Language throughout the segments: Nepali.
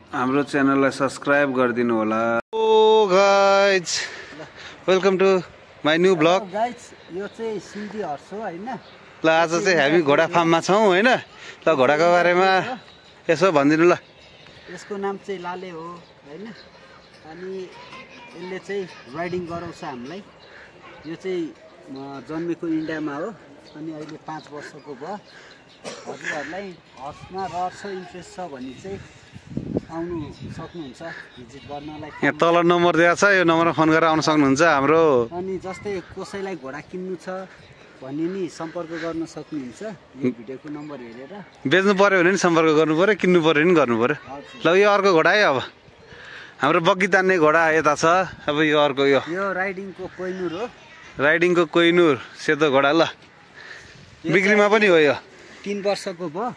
हाम्रो च्यानललाई सब्स्क्राइब गरिदिनु होला। Oh guys welcome to my new blog. Guys यो चाहिँ सिन्धी हर्स हो हैन। ल आज चाहिँ हामी घोडा फार्ममा छौँ हैन। ल घोडाको बारेमा यसो भनिदिनु ल। यसको नाम चाहिँ लाले हो हैन। अनि यसले चाहिँ राइडिङ गराउँछ हामीलाई। यो चाहिँ जन्मेको इन्डियामा हो अनि अहिले 5 वर्षको भयो। हजुरहरूलाई हर्समा रहर इन्ट्रेस्ट छ भने चाहिँ आउनु सक्नुहुन्छ भिजिट गर्नलाई। यहाँ तल नम्बर दिएको छ, यो नम्बरमा फोन गरेर आउन सक्नुहुन्छ हाम्रो। अनि जस्तै कसैलाई घोडा किन्नु छ भने नि सम्पर्क गर्न सक्नुहुन्छ यो भिडियोको नम्बर हेरेर। बेच्नु पर्यो भने नि सम्पर्क गर्नु पर्यो, किन्नु पर्यो भने गर्नु पर्यो। ल यो अर्को घोडा है। अब हाम्रो बग्गी तान्ने घोडा यता छ। अब यो अर्को यो राइडिङको कोइनुर हो। राइडिङको कोइनुर सेतो घोडा। ल बिक्रीमा पनि हो। यो 3 वर्षको भयो।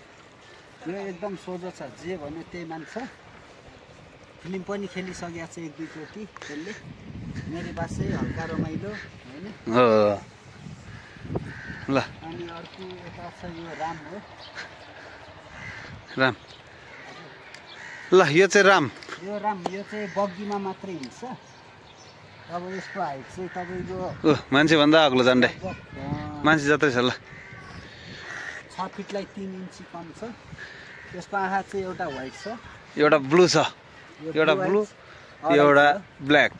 यो एकदम सोझो छ, जे भन्यो त्यही मान्छ। फिल्म पनि खेलिसकेको छ 1-2 चोटि त्यसले। मेरो बासै हल्का रमाइलो हैन। ल अनि अर्को यता छ यो राम हो। राम। ल यो चाहिँ राम। यो चाहिँ बग्गीमा मात्रै हिँड्छ। अब यसको हाइट चाहिँ तपाईको मान्छे भन्दा अग्लो झन्डै मान्छे जत्रै छ। ल 6 फिटलाई 3 इन्ची कम छ। यसको आँखा चाहिँ एउटा व्हाइट छ, एउटा ब्लू छ, एउटा ब्लू एउटा ब्ल्याक।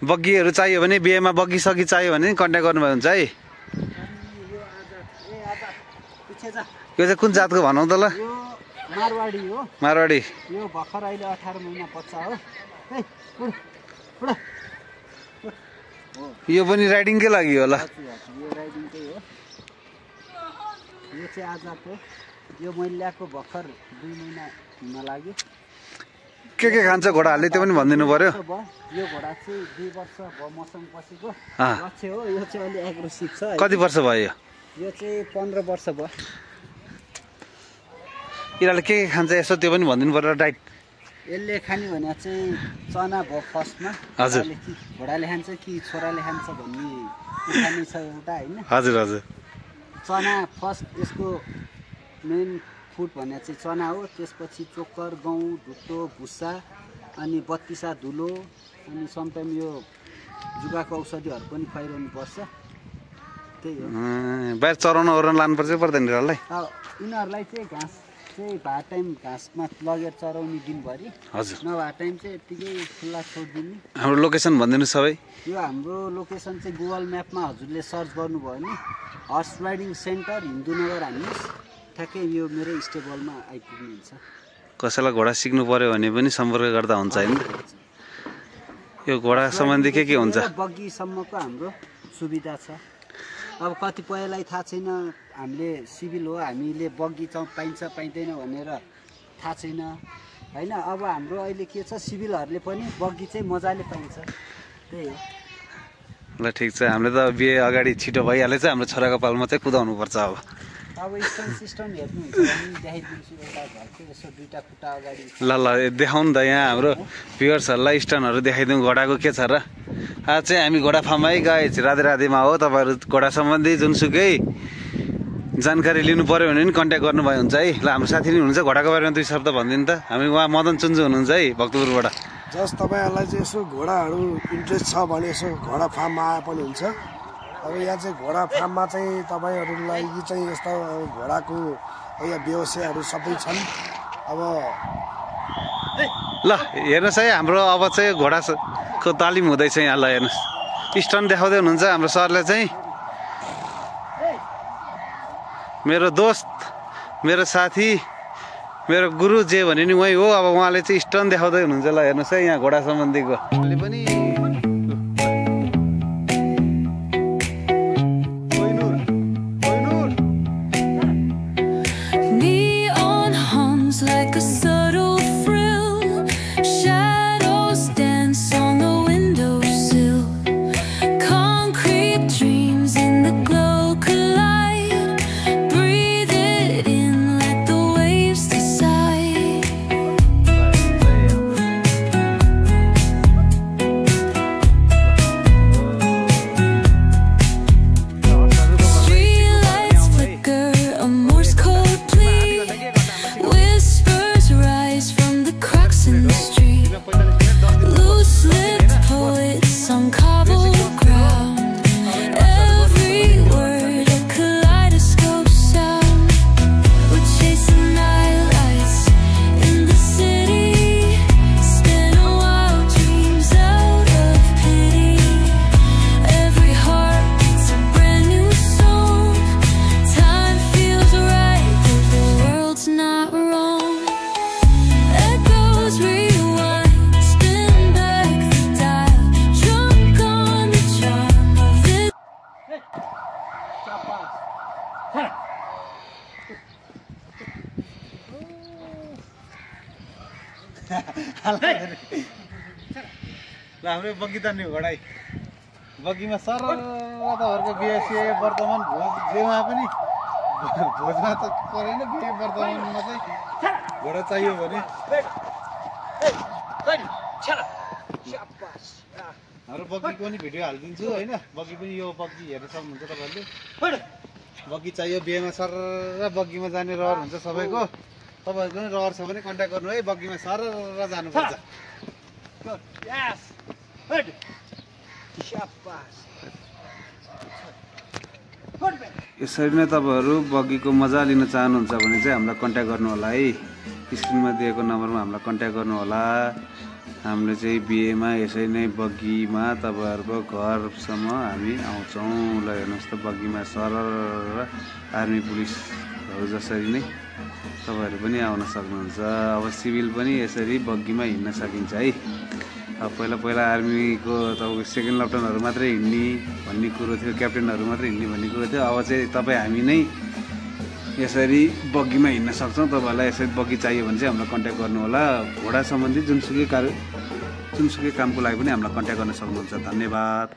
बग्गीहरू चाहियो भने बिहेमा बग्गी सगी चाहियो भने कन्ट्याक्ट गर्नुभयो हुन्छ है। यो चाहिँ कुन जातको भनौँ त? ल यो मारवाडी हो। मारवाडी। यो भर्खर अहिले 18 महिना बच्चा हो। यो पनि राइडिङकै लागि हो। ल यो राइडिङकै हो। यो चाहिँ आजाद हो। यो मैले ल्याएको भर्खर 2 महिना हुन लाग्यो। के खान्छ घोडाहरूले त्यो पनि भनिदिनु पर्यो। यो घोडा चाहिँ 2 वर्ष भयो मसँग पसेको लक्ष्य हो। यो चाहिँ अलि एग्रेसिभ छ। कति वर्ष भयो? यो चाहिँ 15 वर्ष भयो। यिनीहरूले के खान्छ यसो त्यो पनि भनिदिनु पर्यो डाइट। यसले खाने भने चाहिँ चना भयो फर्स्टमा। हजुर। घोडाले खान्छ कि छोराले खान्छ भन्ने खाने छ एउटा हैन। हजुर हजुर। चना फर्स्ट यसको मेन फुड भने चाहिँ चना हो। त्यसपछि चोकर, गहुँ, ढुट्टो, भुसा अनि बत्तिसा धुलो अनि समटाइम यो जुगाको औषधिहरू पनि खुवाइरहनु पर्छ। त्यही हो। बाहिर चराउन ओराउन लानुपर्छ पर्दैन यिनीहरूलाई? यिनीहरूलाई चाहिँ घाँस चाहिँ भात टाइम घाँसमा लगेर चराउने दिनभरि। हजुर। नभए टाइम चाहिँ यत्तिकै खुल्ला छोडिदिने। हाम्रो लोकेसन भनिदिनु सबै। यो हाम्रो लोकेसन चाहिँ गुगल म्यापमा हजुरले सर्च गर्नुभयो भने हर्स राइडिङ सेन्टर हिन्दूनगर हान्नुहोस्, ठ्याक्कै यो मेरो स्टेबलमा आइपुग्नुहुन्छ। कसैलाई घोडा सिक्नु पर्यो भने पनि सम्पर्क गर्दा हुन्छ हैन। यो घोडा सम्बन्धी के हुन्छ? बग्गीसम्मको हाम्रो सुविधा छ। अब कतिपयलाई थाहा छैन, हामीले सिभिल हो, हामीले बग्गी पाइन्छ पाइँदैन भनेर थाहा छैन हैन। अब हाम्रो अहिले के छ, सिभिलहरूले पनि बग्गी चाहिँ मजाले पाइन्छ। त्यही हो। ल ठिक छ। हामीले त बिहे अगाडि छिटो भइहालेछ। हाम्रो छोराको पालमा चाहिँ कुदाउनु पर्छ। अब स्टोन सिस्टम हेर्नुहुन्छ भने देखाइदिन्छु। एउटा घरको यसो 2टा खुट्टा अगाडि। ल देखाउनु त यहाँ हाम्रो भ्युअर्सहरूलाई स्टोनहरू देखाइदिउँ घोडाको के छ र। आज चाहिँ हामी घोडा फार्ममै गए राधे राधेमा हो। तपाईँहरू घोडा सम्बन्धी जुनसुकै जानकारी लिनु पर्यो भने पनि कन्ट्याक्ट गर्नुभयो हुन्छ है। ल हाम्रो साथी नि हुनुहुन्छ, घोडाको बारेमा 2 शब्द भनिदिनु त। हामी उहाँ मदन चुन्जु हुनुहुन्छ है भक्तपुरबाट। जस तपाईँहरूलाई चाहिँ यसो घोडाहरू इन्ट्रेस्ट छ भने यसो घोडा फार्ममा आए पनि हुन्छ। अब यहाँ चाहिँ घोडा फार्ममा चाहिँ तपाईँहरूलाई चाहिँ यस्तो घोडाको यहाँ व्यवसायहरू सबै छन्। अब ल हेर्नुहोस् है, हाम्रो अब चाहिँ घोडाको तालिम हुँदैछ यहाँ। ल हेर्नुहोस् स्टन देखाउँदै हुनुहुन्छ हाम्रो सरले चाहिँ। मेरो दोस्त, मेरो साथी, मेरो गुरु जे भने नि उही हो। अब उहाँले चाहिँ स्टन देखाउँदै हुनुहुन्छ। ल हेर्नुहोस् है यहाँ घोडा सम्बन्धीको पनि। ल हाम्रो बग्गी तान्ने घोडा बग्गीमा सर तपाईँहरूको बिहे वर्तमान भोज जेमा पनि भोजमा त परेन बिहे वर्तमानमा चाहिँ घोडा चाहियो भने हाम्रो बग्गीको पनि भिडियो हालिदिन्छु होइन बग्गी पनि यो बग्गी हेर्न सक्नुहुन्छ तपाईँहरूले बग्गी चाहियो बिहेमा सर र बग्गीमा जाने रहर हुन्छ सबैको तपाईँहरूको पनि रहर छ भने कन्ट्याक्ट गर्नु है बग्गीमा सर र जानुपर्छ यसरी नै तपाईँहरू बग्गीको मजा लिन चाहनुहुन्छ भने चाहिँ हामीलाई कन्ट्याक्ट गर्नु होला है स्क्रिनमा दिएको नम्बरमा हामीलाई कन्ट्याक्ट गर्नु होला हामीले चाहिँ बिहेमा यसरी नै बग्गीमा तपाईँहरूको घरसम्म हामी आउँछौँ ल हेर्नुहोस् त बग्गीमा सर र आर्मी पुलिसहरू जसरी नै तपाईँहरू पनि आउन सक्नुहुन्छ अब सिभिल पनि यसरी बग्गीमा हिँड्न सकिन्छ है अब पहिला आर्मीको तपाईँको सेकेन्ड लेफ्टेनेन्टहरू मात्रै हिँड्ने भन्ने कुरो थियो क्याप्टेनहरू मात्रै हिँड्ने भन्ने कुरो थियो अब चाहिँ तपाईँ हामी नै यसरी बग्गीमा हिँड्न सक्छौँ तपाईँहरूलाई यसरी बग्गी चाहियो भने चाहिँ हामीलाई कन्ट्याक्ट गर्नु होला घोडा सम्बन्धी जुनसुकै कामको लागि पनि हामीलाई कन्ट्याक्ट गर्न सक्नुहुन्छ धन्यवाद।